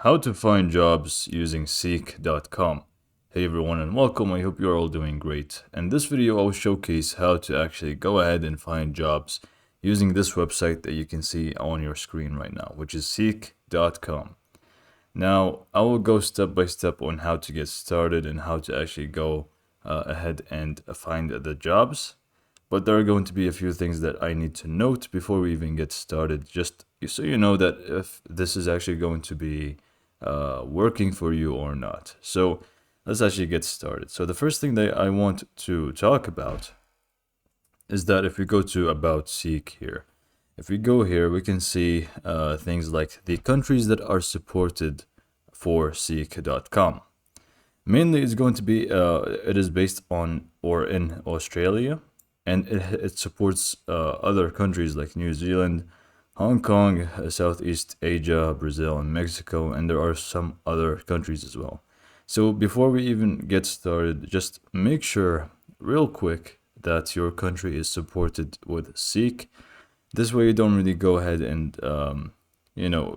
How to find jobs using Seek.com. Hey everyone and welcome, I hope you're all doing great. In this video I will showcase how to actually go ahead and find jobs using this website that you can see on your screen right now, which is Seek.com. Now I will go step by step on how to get started and how to actually go ahead and find the jobs. But there are going to be a few things that I need to note before we even get started, just so you know that if this is actually going to be working for you or not. So let's actually get started. So the first thing that I want to talk about is that if we go to About Seek here, if we go here, we can see things like the countries that are supported for Seek.com. Mainly, it's going to be, it is based on or in Australia, and it supports other countries like New Zealand, Hong Kong, Southeast Asia, Brazil, and Mexico, and there are some other countries as well. So before we even get started, just make sure real quick that your country is supported with Seek. This way you don't really go ahead and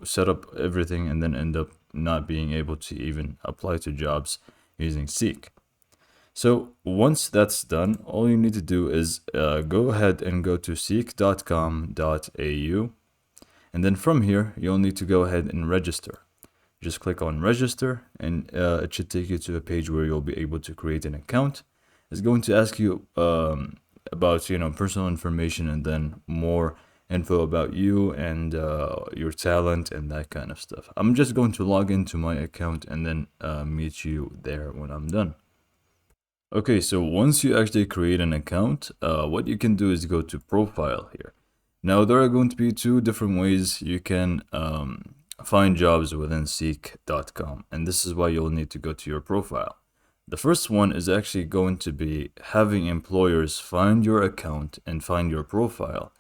set up everything and then end up not being able to even apply to jobs using Seek. So once that's done, all you need to do is go ahead and go to seek.com.au, and then from here you'll need to go ahead and register. Just click on register and it should take you to a page where you'll be able to create an account. It's going to ask you about personal information and then more info about you and your talent and that kind of stuff. I'm just going to log into my account and then meet you there when I'm done. Okay, so once you actually create an account, what you can do is go to profile here. Now there are going to be two different ways you can find jobs within Seek.com, and this is why you'll need to go to your profile. The first one is actually going to be having employers find your account and find your profile.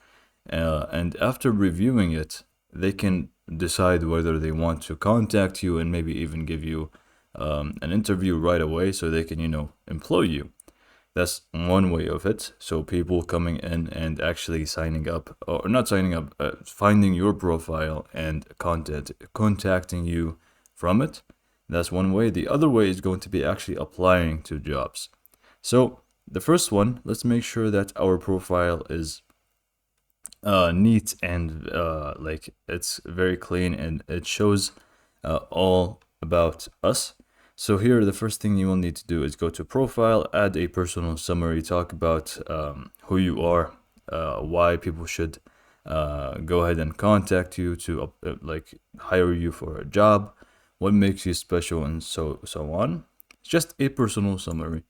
And after reviewing it, they can decide whether they want to contact you and maybe even give you an interview right away so they can, employ you. That's one way of it. So people coming in and actually signing up, or not signing up, finding your profile and contacting you from it. That's one way. The other way is going to be actually applying to jobs. So the first one, let's make sure that our profile is neat and like it's very clean and it shows all about us. So here, the first thing you will need to do is go to profile, add a personal summary, talk about who you are, why people should go ahead and contact you to like hire you for a job, what makes you special, and so on. It's just a personal summary.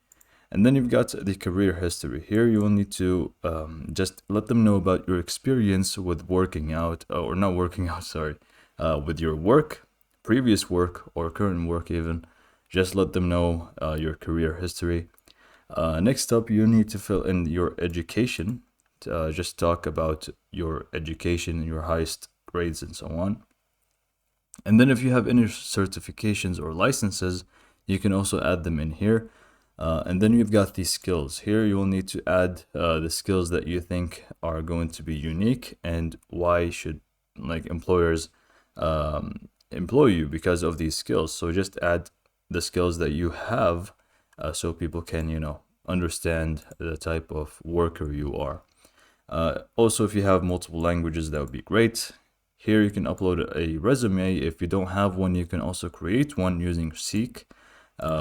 And then you've got the career history. Here you will need to just let them know about your experience with working out, or not working out, sorry, with your work, previous work, or current work even. Just let them know your career history. Next up, you need to fill in your education. Just talk about your education, your highest grades, and so on. And then if you have any certifications or licenses, you can also add them in here. And then you've got these skills. Here you will need to add the skills that you think are going to be unique and why should like employers employ you because of these skills. So just add the skills that you have so people can, understand the type of worker you are. Also, if you have multiple languages, that would be great. Here you can upload a resume. If you don't have one, you can also create one using Seek,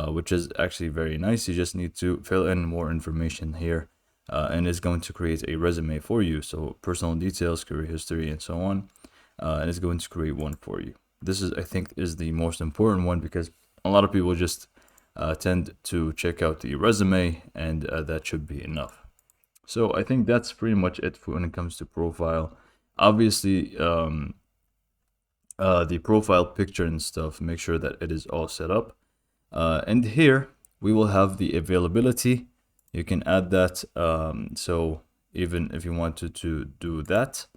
which is actually very nice. You just need to fill in more information here and it's going to create a resume for you. So personal details, career history, and so on. And it's going to create one for you. This is, I think, is the most important one because a lot of people just tend to check out the resume and that should be enough. So I think that's pretty much it for when it comes to profile. Obviously, the profile picture and stuff, make sure that it is all set up. And here we will have the availability. You can add that. So even if you wanted to do that,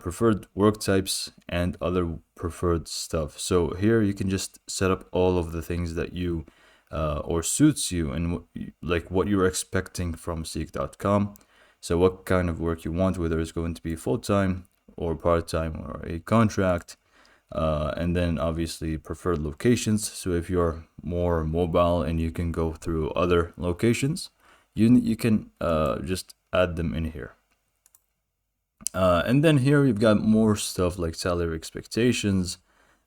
preferred work types and other preferred stuff. So here you can just set up all of the things that you or suits you and like what you're expecting from Seek.com. So what kind of work you want, whether it's going to be full-time or part-time or a contract, and then obviously preferred locations. So if you're more mobile and you can go through other locations, you can just add them in here. And then here we've got more stuff like salary expectations,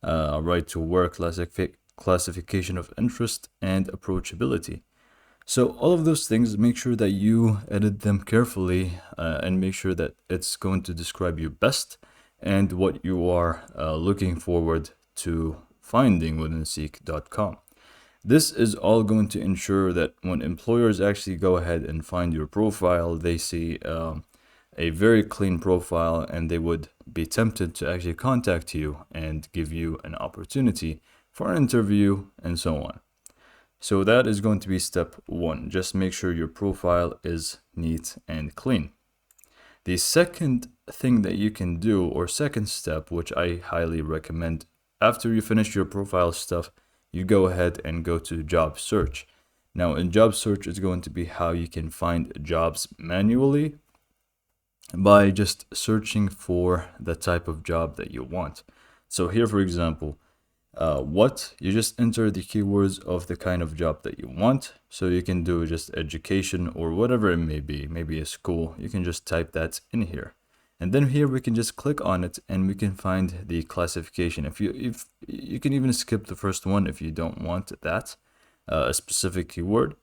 right to work, classification of interest, and approachability. So all of those things, make sure that you edit them carefully and make sure that it's going to describe you best and what you are looking forward to finding within Seek.com. This is all going to ensure that when employers actually go ahead and find your profile, they see a very clean profile and they would be tempted to actually contact you and give you an opportunity for an interview and so on. So that is going to be step one. Just make sure your profile is neat and clean. The second thing that you can do, or second step, which I highly recommend, after you finish your profile stuff, you go ahead and go to job search. Now in job search is going to be how you can find jobs manually by just searching for the type of job that you want. So here, for example, you just enter the keywords of the kind of job that you want. So you can do just education or whatever it may be, maybe a school. You can just type that in here. And then here we can just click on it and we can find the classification. If you can even skip the first one if you don't want that, a specific keyword.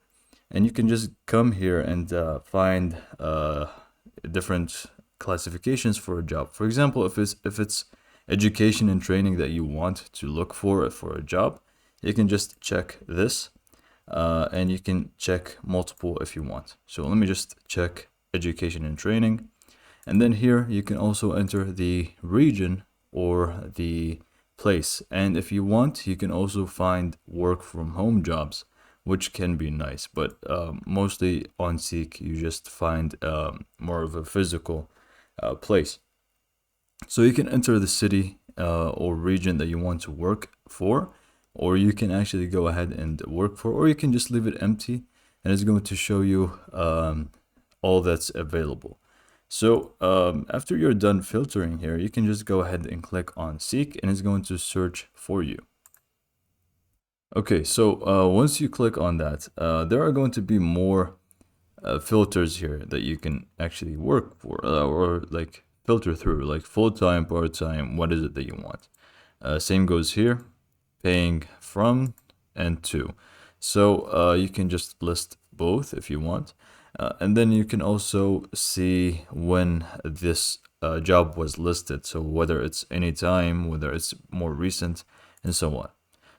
And you can just come here and find different classifications for a job. For example, if it's education and training that you want to look for a job, you can just check this and you can check multiple if you want. So let me just check education and training, and then here you can also enter the region or the place, and if you want you can also find work from home jobs, which can be nice, but mostly on Seek you just find more of a physical place. So you can enter the city or region that you want to work for, or you can actually go ahead and work for, or you can just leave it empty and it's going to show you all that's available. So after you're done filtering here, you can just go ahead and click on Seek and it's going to search for you. Okay, so once you click on that, there are going to be more filters here that you can actually work for or like filter through, like full-time, part-time, what is it that you want. Same goes here, paying from and to. So you can just list both if you want. And then you can also see when this job was listed. So whether it's anytime, whether it's more recent, and so on.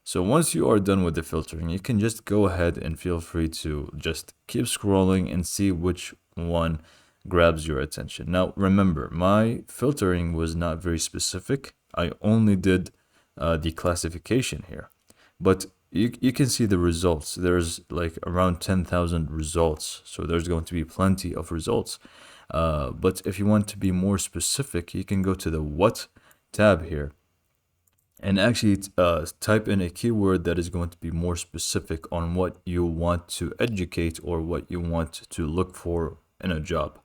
So once you are done with the filtering, you can just go ahead and feel free to just keep scrolling and see which one grabs your attention. Now, remember, my filtering was not very specific. I only did the classification here, but you can see the results. There's like around 10,000 results. So there's going to be plenty of results. But if you want to be more specific, you can go to the What tab here and actually type in a keyword that is going to be more specific on what you want to educate or what you want to look for in a job,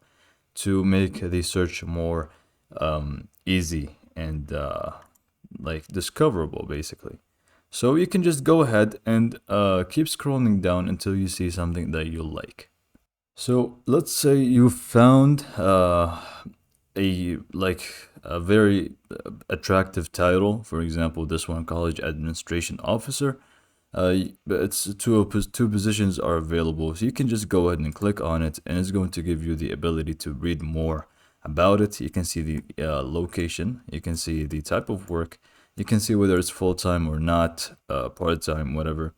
to make the search more easy and like discoverable basically. So you can just go ahead and keep scrolling down until you see something that you like. So let's say you found a very attractive title, for example this one, college administration officer. It's two positions are available, so you can just go ahead and click on it and it's going to give you the ability to read more about it. You can see the location, you can see the type of work, you can see whether it's full-time or not, part-time, whatever,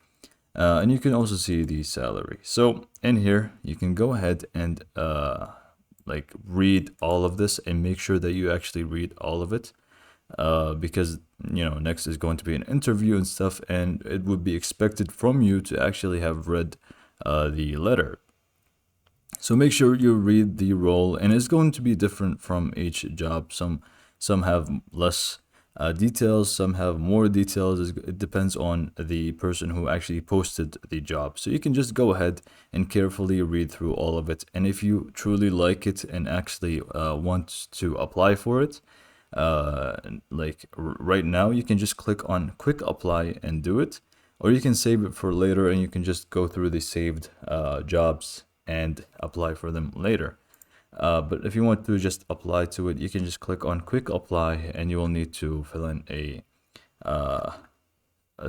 and you can also see the salary. So in here you can go ahead and like read all of this and make sure that you actually read all of it, because next is going to be an interview and stuff, and it would be expected from you to actually have read the letter. So make sure you read the role, and it's going to be different from each job. Some have less details, some have more details. It depends on the person who actually posted the job. So you can just go ahead and carefully read through all of it, and if you truly like it and actually want to apply for it, right now, you can just click on quick apply and do it, or you can save it for later and you can just go through the saved jobs and apply for them later. But if you want to just apply to it, you can just click on quick apply and you will need to fill in a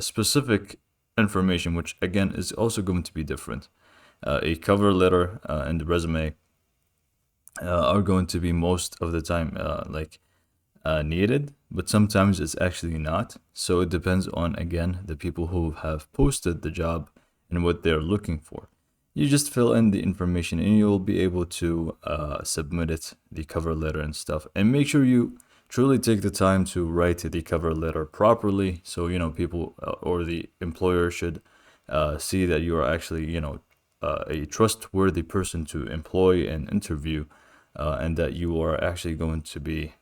specific information, which again is also going to be different. A cover letter and the resume are going to be most of the time needed, but sometimes it's actually not. So it depends on, again, the people who have posted the job and what they're looking for. You just fill in the information and you'll be able to submit it, the cover letter and stuff. And make sure you truly take the time to write the cover letter properly, so people or the employer should see that you are actually a trustworthy person to employ and interview, and that you are actually going to be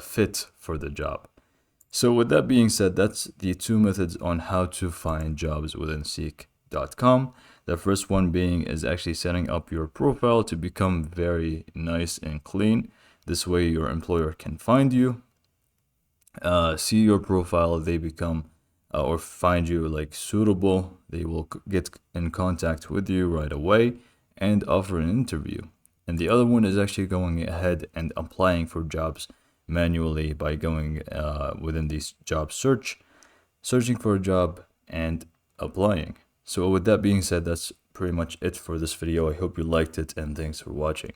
fit for the job. So with that being said, that's the two methods on how to find jobs within Seek.com. The first one being is actually setting up your profile to become very nice and clean. This way your employer can find you, see your profile, they become or find you like suitable. They will get in contact with you right away and offer an interview. And the other one is actually going ahead and applying for jobs manually by going within these job searching for a job and applying. So with that being said, that's pretty much it for this video. I hope you liked it and thanks for watching.